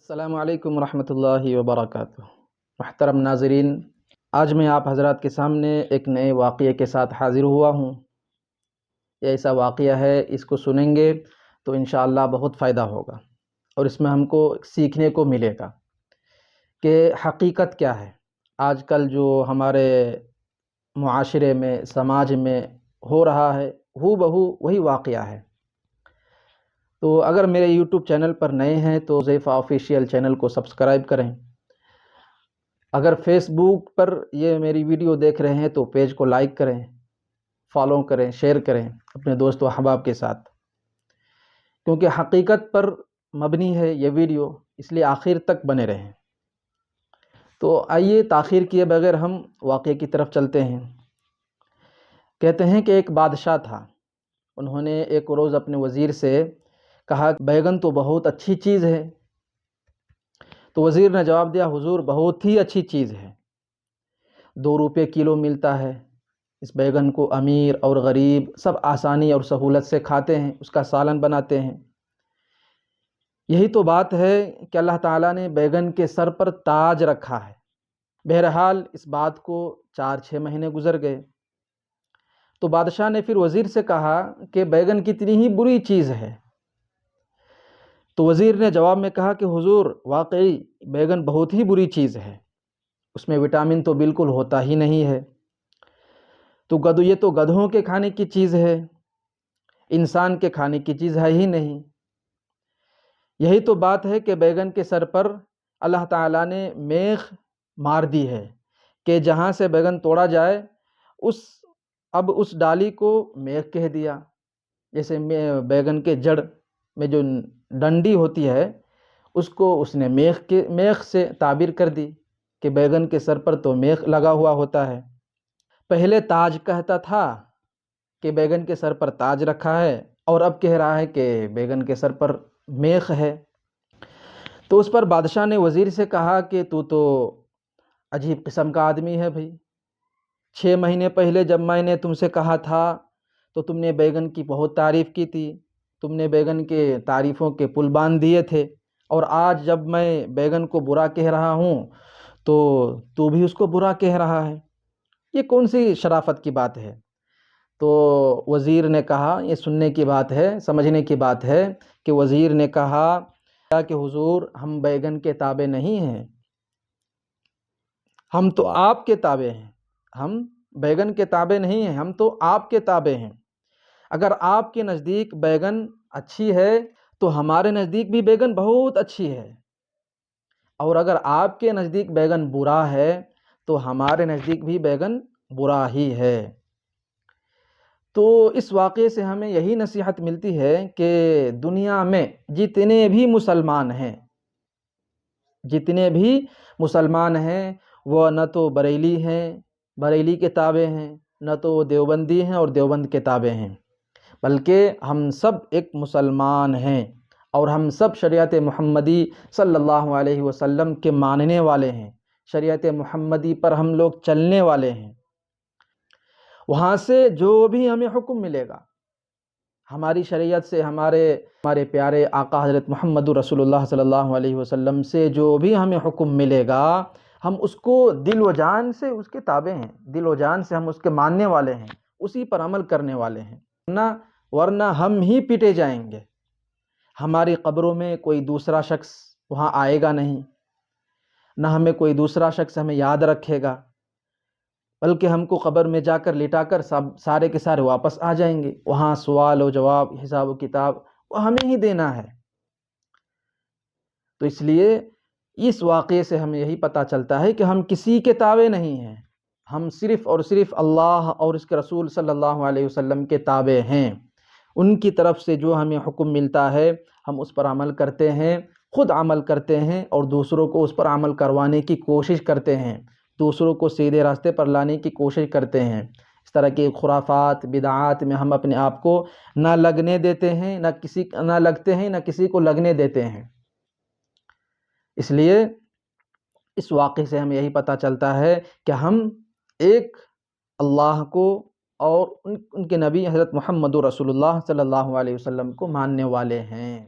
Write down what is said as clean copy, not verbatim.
السلام علیکم ورحمۃ اللہ وبرکاتہ۔ محترم ناظرین، آج میں آپ حضرات کے سامنے ایک نئے واقعے کے ساتھ حاضر ہوا ہوں۔ یہ ایسا واقعہ ہے، اس کو سنیں گے تو انشاءاللہ بہت فائدہ ہوگا، اور اس میں ہم کو سیکھنے کو ملے گا کہ حقیقت کیا ہے۔ آج کل جو ہمارے معاشرے میں، سماج میں ہو رہا ہے، ہو بہو وہی واقعہ ہے۔ تو اگر میرے یوٹیوب چینل پر نئے ہیں تو حذیفہ آفیشیل چینل کو سبسکرائب کریں۔ اگر فیس بک پر یہ میری ویڈیو دیکھ رہے ہیں تو پیج کو لائک کریں، فالو کریں، شیئر کریں اپنے دوست و احباب کے ساتھ، کیونکہ حقیقت پر مبنی ہے یہ ویڈیو، اس لیے آخر تک بنے رہیں۔ تو آئیے تاخیر کیے بغیر ہم واقعے کی طرف چلتے ہیں۔ کہتے ہیں کہ ایک بادشاہ تھا، انہوں نے ایک روز اپنے وزیر سے کہا بیگن تو بہت اچھی چیز ہے۔ تو وزیر نے جواب دیا، حضور بہت ہی اچھی چیز ہے، 2 روپے کلو ملتا ہے۔ اس بیگن کو امیر اور غریب سب آسانی اور سہولت سے کھاتے ہیں، اس کا سالن بناتے ہیں۔ یہی تو بات ہے کہ اللہ تعالیٰ نے بیگن کے سر پر تاج رکھا ہے۔ بہرحال اس بات کو 4-6 مہینے گزر گئے، تو بادشاہ نے پھر وزیر سے کہا کہ بیگن کتنی ہی بری چیز ہے۔ تو وزیر نے جواب میں کہا کہ حضور واقعی بیگن بہت ہی بری چیز ہے، اس میں وٹامن تو بالکل ہوتا ہی نہیں ہے۔ تو یہ تو گدھوں کے کھانے کی چیز ہے، انسان کے کھانے کی چیز ہے ہی نہیں۔ یہی تو بات ہے کہ بیگن کے سر پر اللہ تعالیٰ نے میخ مار دی ہے کہ جہاں سے بیگن توڑا جائے اب اس ڈالی کو میخ کہہ دیا۔ جیسے بیگن کے جڑ میں جو ڈنڈی ہوتی ہے اس کو اس نے میخ سے تعبیر کر دی کہ بیگن کے سر پر تو میخ لگا ہوا ہوتا ہے۔ پہلے تاج کہتا تھا کہ بیگن کے سر پر تاج رکھا ہے، اور اب کہہ رہا ہے کہ بیگن کے سر پر میخ ہے۔ تو اس پر بادشاہ نے وزیر سے کہا کہ تو عجیب قسم کا آدمی ہے بھائی، 6 مہینے پہلے جب میں نے تم سے کہا تھا تو تم نے بیگن کی بہت تعریف کی تھی، تم نے بیگن کے تعریفوں کے پل باندھ دیے تھے، اور آج جب میں بیگن کو برا کہہ رہا ہوں تو بھی اس کو برا کہہ رہا ہے۔ یہ کون سی شرافت کی بات ہے؟ تو وزیر نے کہا، یہ سننے کی بات ہے، سمجھنے کی بات ہے کہ وزیر نے کہا کہ حضور ہم بیگن کے تابع نہیں ہیں، ہم تو آپ کے تابع ہیں۔ ہم بیگن کے تابع نہیں ہیں، ہم تو آپ کے تابع ہیں۔ اگر آپ کے نزدیک بیگن اچھی ہے تو ہمارے نزدیک بھی بیگن بہت اچھی ہے، اور اگر آپ کے نزدیک بیگن برا ہے تو ہمارے نزدیک بھی بیگن برا ہی ہے۔ تو اس واقعے سے ہمیں یہی نصیحت ملتی ہے کہ دنیا میں جتنے بھی مسلمان ہیں وہ نہ تو بریلی کے تابع ہیں، نہ تو وہ دیوبندی ہیں اور دیوبند کے تابع ہیں، بلکہ ہم سب ایک مسلمان ہیں، اور ہم سب شریعت محمدی صلی اللہ علیہ وسلم کے ماننے والے ہیں، شریعت محمدی پر ہم لوگ چلنے والے ہیں۔ وہاں سے جو بھی ہمیں حکم ملے گا، ہماری شریعت سے، ہمارے پیارے آقا حضرت محمد رسول اللہ صلی اللہ علیہ وسلم سے جو بھی ہمیں حکم ملے گا، ہم اس کو دل و جان سے اس کے تابع ہیں، دل و جان سے ہم اس کے ماننے والے ہیں، اسی پر عمل کرنے والے ہیں، ورنہ ہم ہی پیٹے جائیں گے۔ ہماری قبروں میں کوئی دوسرا شخص وہاں آئے گا نہیں، نہ ہمیں کوئی دوسرا شخص ہمیں یاد رکھے گا، بلکہ ہم کو قبر میں جا کر لٹا کر سارے کے سارے واپس آ جائیں گے۔ وہاں سوال و جواب، حساب و کتاب وہ ہمیں ہی دینا ہے۔ تو اس لیے اس واقعے سے ہمیں یہی پتہ چلتا ہے کہ ہم کسی کے تابع نہیں ہیں، ہم صرف اور صرف اللہ اور اس کے رسول صلی اللہ علیہ وسلم کے تابع ہیں۔ ان کی طرف سے جو ہمیں حکم ملتا ہے ہم اس پر عمل کرتے ہیں، خود عمل کرتے ہیں اور دوسروں کو اس پر عمل کروانے کی کوشش کرتے ہیں، دوسروں کو سیدھے راستے پر لانے کی کوشش کرتے ہیں۔ اس طرح کے خرافات، بدعات میں ہم اپنے آپ کو نہ لگنے دیتے ہیں، نہ لگتے ہیں، نہ کسی کو لگنے دیتے ہیں۔ اس لیے اس واقعے سے ہمیں یہی پتہ چلتا ہے کہ ہم ایک اللہ کو اور ان کے نبی حضرت محمد رسول اللہ صلی اللہ علیہ وسلم کو ماننے والے ہیں۔